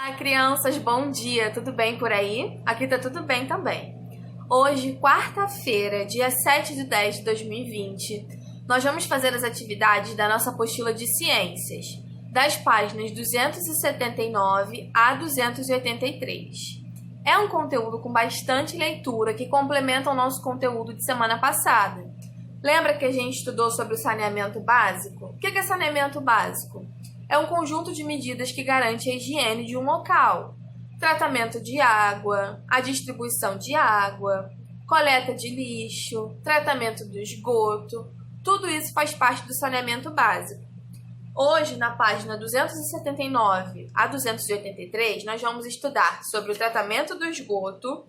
Olá, crianças, bom dia, tudo bem por aí? Aqui tá tudo bem também. Hoje, quarta-feira, dia 7/10/2020, nós vamos fazer as atividades da nossa apostila de ciências, das páginas 279 a 283. É um conteúdo com bastante leitura que complementa o nosso conteúdo de semana passada. Lembra que a gente estudou sobre o saneamento básico? O que é saneamento básico? É um conjunto de medidas que garante a higiene de um local. Tratamento de água, a distribuição de água, coleta de lixo, tratamento do esgoto, tudo isso faz parte do saneamento básico. Hoje, na página 279 a 283, nós vamos estudar sobre o tratamento do esgoto,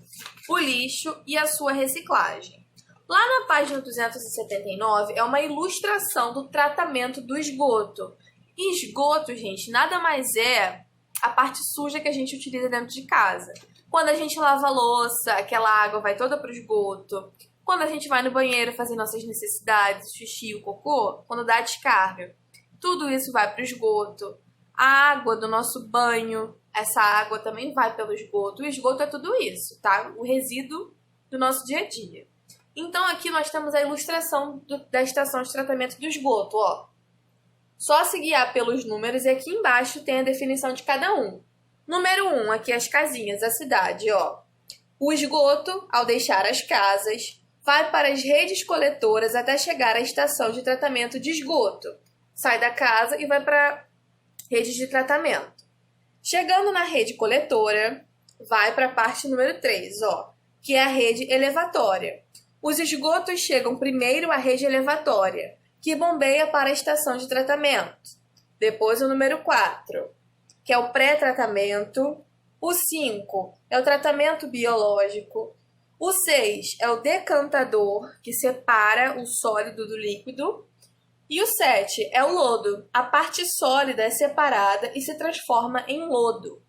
o lixo e a sua reciclagem. Lá na página 279 é uma ilustração do tratamento do esgoto. Esgoto, gente, nada mais é a parte suja que a gente utiliza dentro de casa. Quando a gente lava a louça, aquela água vai toda para o esgoto. Quando a gente vai no banheiro fazer nossas necessidades, xixi, o cocô, quando dá descarga, tudo isso vai para o esgoto. A água do nosso banho, essa água também vai pelo esgoto. O esgoto é tudo isso, tá? O resíduo do nosso dia a dia. Então aqui nós temos a ilustração da estação de tratamento do esgoto, ó. Só se guiar pelos números e aqui embaixo tem a definição de cada um. Número 1, aqui as casinhas, a cidade, ó. O esgoto, ao deixar as casas, vai para as redes coletoras até chegar à estação de tratamento de esgoto. Sai da casa e vai para a rede de tratamento. Chegando na rede coletora, vai para a parte número 3, ó, que é a rede elevatória. Os esgotos chegam primeiro à rede elevatória, que bombeia para a estação de tratamento. Depois o número 4, que é o pré-tratamento. O 5 é o tratamento biológico. O 6 é o decantador, que separa o sólido do líquido. E o 7 é o lodo. A parte sólida é separada e se transforma em lodo.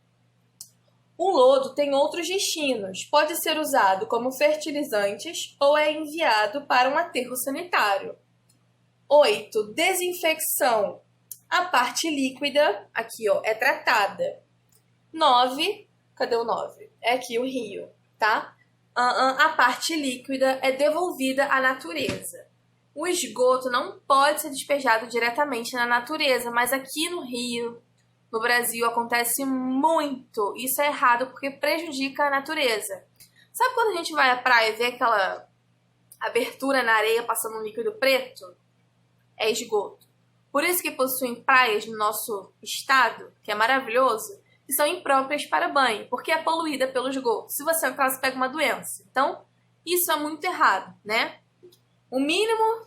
O lodo tem outros destinos. Pode ser usado como fertilizantes ou é enviado para um aterro sanitário. 8. Desinfecção. A parte líquida, aqui ó, é tratada. 9. Cadê o 9? É aqui o rio, tá? A parte líquida é devolvida à natureza. O esgoto não pode ser despejado diretamente na natureza, mas aqui no Rio, no Brasil, acontece muito. Isso é errado porque prejudica a natureza. Sabe quando a gente vai à praia e vê aquela abertura na areia passando um líquido preto? É esgoto. Por isso que possuem praias no nosso estado, que é maravilhoso, que são impróprias para banho, porque é poluída pelo esgoto. Se você entrar, você pega uma doença. Então, isso é muito errado, né? O mínimo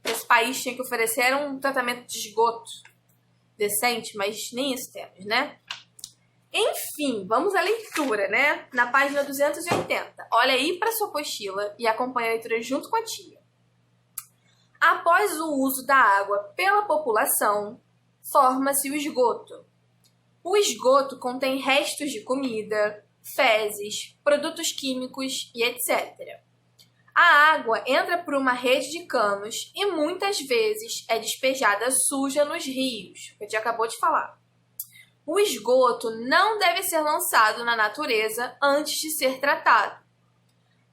que esse país tinha que oferecer era um tratamento de esgoto decente, mas nem isso temos, né? Enfim, vamos à leitura, né? Na página 280. Olha aí para sua apostila e acompanha a leitura junto com a tia. Após o uso da água pela população, forma-se o esgoto. O esgoto contém restos de comida, fezes, produtos químicos e etc. A água entra por uma rede de canos e muitas vezes é despejada suja nos rios, que a gente acabou de falar. O esgoto não deve ser lançado na natureza antes de ser tratado.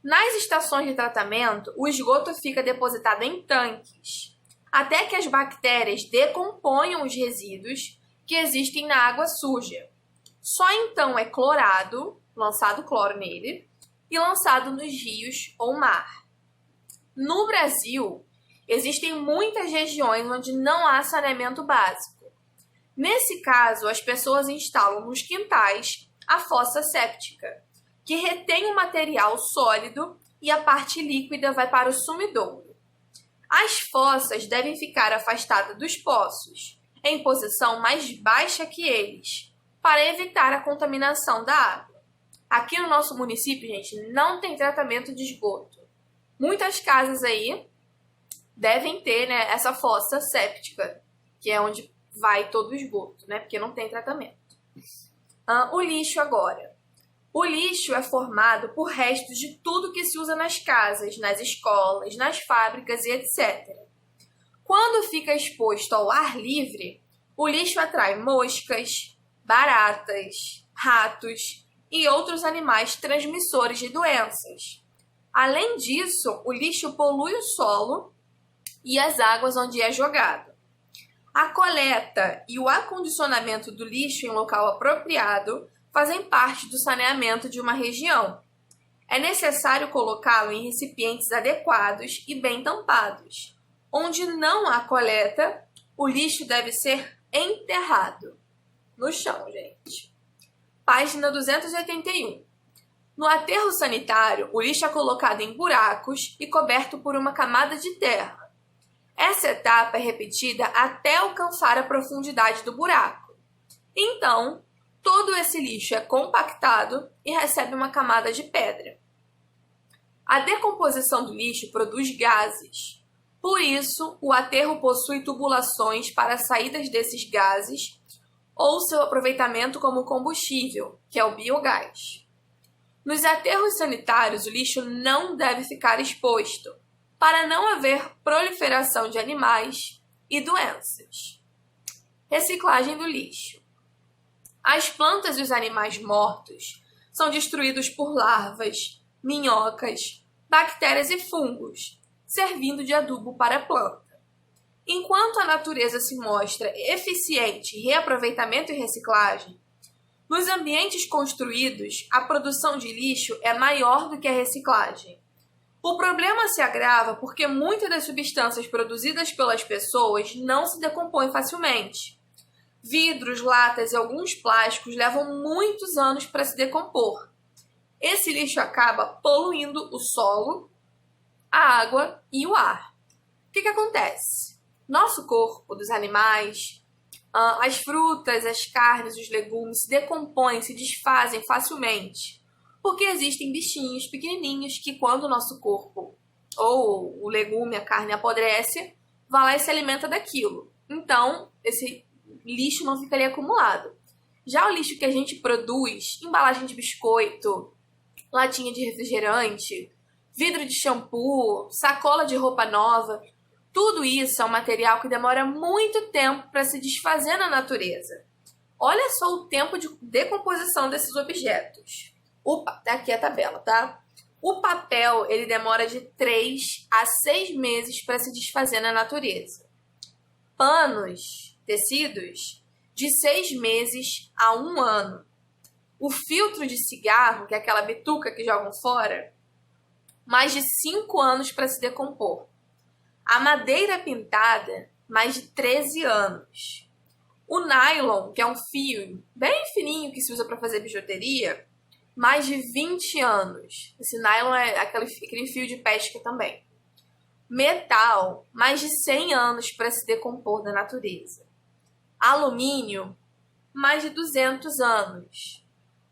Nas estações de tratamento, o esgoto fica depositado em tanques, até que as bactérias decomponham os resíduos que existem na água suja. Só então é clorado, lançado cloro nele, e lançado nos rios ou mar. No Brasil, existem muitas regiões onde não há saneamento básico. Nesse caso, as pessoas instalam nos quintais a fossa séptica, que retém o material sólido e a parte líquida vai para o sumidouro. As fossas devem ficar afastadas dos poços, em posição mais baixa que eles, para evitar a contaminação da água. Aqui no nosso município, gente, não tem tratamento de esgoto. Muitas casas aí devem ter, né, essa fossa séptica, que é onde vai todo o esgoto, né, porque não tem tratamento. O lixo agora. O lixo é formado por restos de tudo que se usa nas casas, nas escolas, nas fábricas e etc. Quando fica exposto ao ar livre, o lixo atrai moscas, baratas, ratos e outros animais transmissores de doenças. Além disso, o lixo polui o solo e as águas onde é jogado. A coleta e o acondicionamento do lixo em local apropriado fazem parte do saneamento de uma região. É necessário colocá-lo em recipientes adequados e bem tampados. Onde não há coleta, o lixo deve ser enterrado no chão, gente. Página 281. No aterro sanitário, o lixo é colocado em buracos e coberto por uma camada de terra. Essa etapa é repetida até alcançar a profundidade do buraco. Então, todo esse lixo é compactado e recebe uma camada de pedra. A decomposição do lixo produz gases. Por isso, o aterro possui tubulações para as saídas desses gases ou seu aproveitamento como combustível, que é o biogás. Nos aterros sanitários, o lixo não deve ficar exposto, para não haver proliferação de animais e doenças. Reciclagem do lixo. As plantas e os animais mortos são destruídos por larvas, minhocas, bactérias e fungos, servindo de adubo para a planta. Enquanto a natureza se mostra eficiente em reaproveitamento e reciclagem, nos ambientes construídos, a produção de lixo é maior do que a reciclagem. O problema se agrava porque muitas das substâncias produzidas pelas pessoas não se decompõem facilmente. Vidros, latas e alguns plásticos levam muitos anos para se decompor. Esse lixo acaba poluindo o solo, a água e o ar. O que acontece? Nosso corpo, dos animais, as frutas, as carnes, os legumes se decompõem, se desfazem facilmente. Porque existem bichinhos pequenininhos que, quando o nosso corpo, ou o legume, a carne apodrece, vai lá e se alimenta daquilo. Então, esse lixo não fica ali acumulado. Já o lixo que a gente produz, embalagem de biscoito, latinha de refrigerante, vidro de shampoo, sacola de roupa nova, tudo isso é um material que demora muito tempo para se desfazer na natureza. Olha só o tempo de decomposição desses objetos. Aqui é a tabela, tá? O papel, ele demora de 3 a 6 meses para se desfazer na natureza. Panos, tecidos, de 6 meses a 1 ano. O filtro de cigarro, que é aquela bituca que jogam fora, mais de 5 anos para se decompor. A madeira pintada, mais de 13 anos. O nylon, que é um fio bem fininho que se usa para fazer bijuteria, mais de 20 anos. Esse nylon é aquele fio de pesca também. Metal, mais de 100 anos para se decompor da natureza. Alumínio, mais de 200 anos.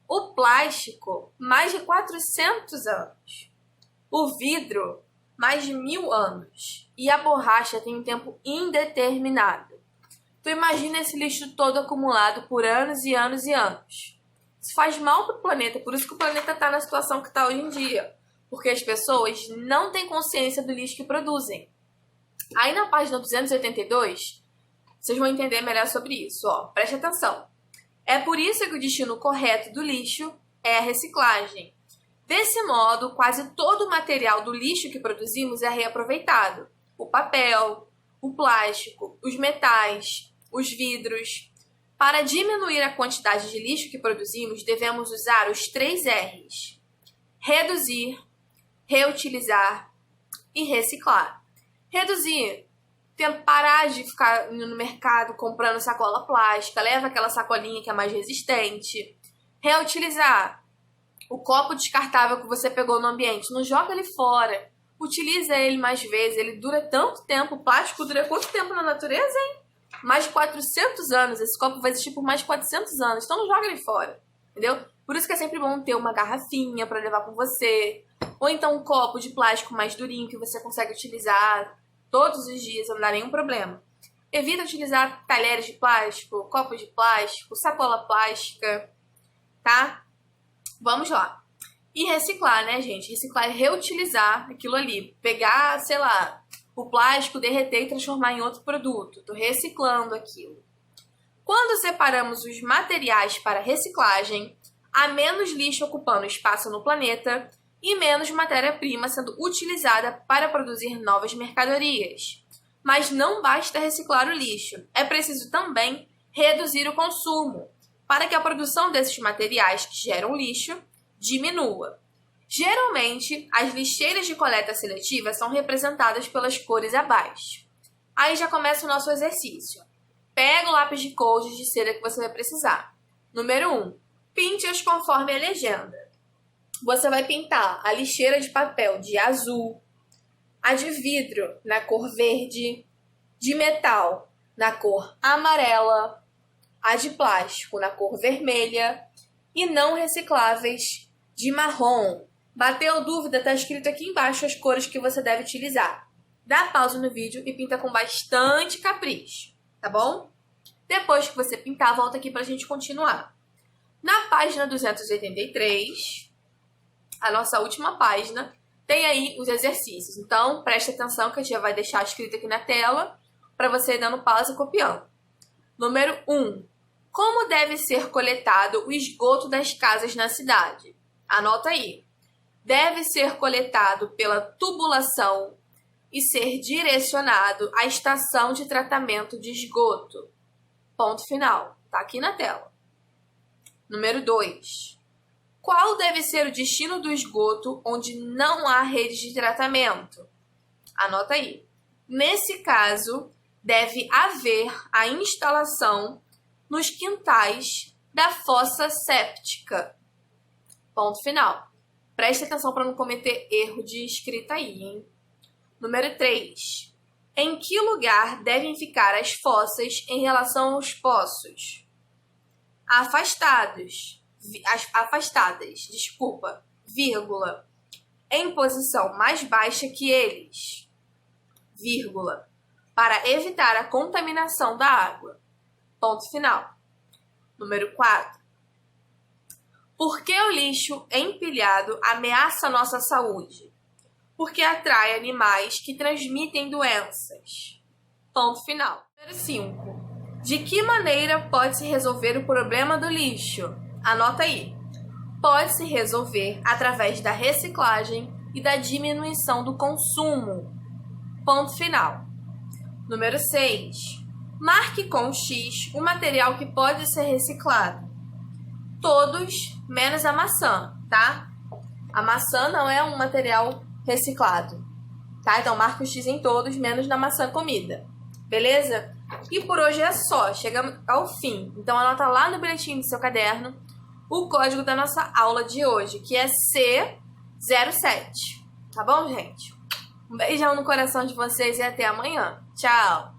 O plástico, mais de 400 anos. O vidro, mais de 1000 anos. E a borracha tem um tempo indeterminado. Tu imagina esse lixo todo acumulado por anos e anos e anos. Isso faz mal para o planeta, por isso que o planeta está na situação que está hoje em dia. Porque as pessoas não têm consciência do lixo que produzem. Aí na página 282, vocês vão entender melhor sobre isso. Preste atenção. É por isso que o destino correto do lixo é a reciclagem. Desse modo, quase todo o material do lixo que produzimos é reaproveitado. O papel, o plástico, os metais, os vidros. Para diminuir a quantidade de lixo que produzimos, devemos usar os 3 R's: reduzir, reutilizar e reciclar. Reduzir. Parar de ficar indo no mercado comprando sacola plástica, leva aquela sacolinha que é mais resistente. Reutilizar. O copo descartável que você pegou no ambiente, não joga ele fora. Utiliza ele mais vezes, ele dura tanto tempo. O plástico dura quanto tempo na natureza, hein? Mais de 400 anos. Esse copo vai existir por mais de 400 anos. Então não joga ele fora, entendeu? Por isso que é sempre bom ter uma garrafinha para levar com você. Ou então um copo de plástico mais durinho que você consegue utilizar todos os dias, não dá nenhum problema. Evita utilizar talheres de plástico, copos de plástico, sacola plástica, tá? Vamos lá. E reciclar, né, gente? Reciclar é reutilizar aquilo ali. Pegar, sei lá, o plástico, derreter e transformar em outro produto. Tô reciclando aquilo. Quando separamos os materiais para reciclagem, há menos lixo ocupando espaço no planeta e menos matéria-prima sendo utilizada para produzir novas mercadorias. Mas não basta reciclar o lixo, é preciso também reduzir o consumo, para que a produção desses materiais que geram lixo diminua. Geralmente, as lixeiras de coleta seletiva são representadas pelas cores abaixo. Aí já começa o nosso exercício. Pega o lápis de cor de cera que você vai precisar. Número 1. Pinte-as conforme a legenda. Você vai pintar a lixeira de papel de azul, a de vidro na cor verde, de metal na cor amarela, a de plástico na cor vermelha e não recicláveis de marrom. Bateu dúvida? Tá escrito aqui embaixo as cores que você deve utilizar. Dá pausa no vídeo e pinta com bastante capricho, tá bom? Depois que você pintar, volta aqui pra gente continuar. Na página 283, a nossa última página, tem aí os exercícios. Então, preste atenção que a gente já vai deixar escrito aqui na tela para você ir dando pausa e copiando. Número 1. Como deve ser coletado o esgoto das casas na cidade? Anota aí. Deve ser coletado pela tubulação e ser direcionado à estação de tratamento de esgoto. Ponto final. Tá aqui na tela. Número 2. Qual deve ser o destino do esgoto onde não há rede de tratamento? Anota aí. Nesse caso, deve haver a instalação nos quintais da fossa séptica. Ponto final. Preste atenção para não cometer erro de escrita aí, hein? Número 3. Em que lugar devem ficar as fossas em relação aos poços? Afastadas, vírgula, em posição mais baixa que eles, vírgula, para evitar a contaminação da água. Ponto final. Número 4. Por que o lixo empilhado ameaça a nossa saúde? Porque atrai animais que transmitem doenças. Ponto final. Número 5. De que maneira pode-se resolver o problema do lixo? Anota aí. Pode-se resolver através da reciclagem e da diminuição do consumo. Ponto final. Número 6. Marque com X o material que pode ser reciclado. Todos, menos a maçã, tá? A maçã não é um material reciclado, tá? Então, marca o X em todos, menos na maçã comida. Beleza? E por hoje é só. Chegamos ao fim. Então, anota lá no bilhetinho do seu caderno o código da nossa aula de hoje, que é C07. Tá bom, gente? Um beijão no coração de vocês e até amanhã. Tchau!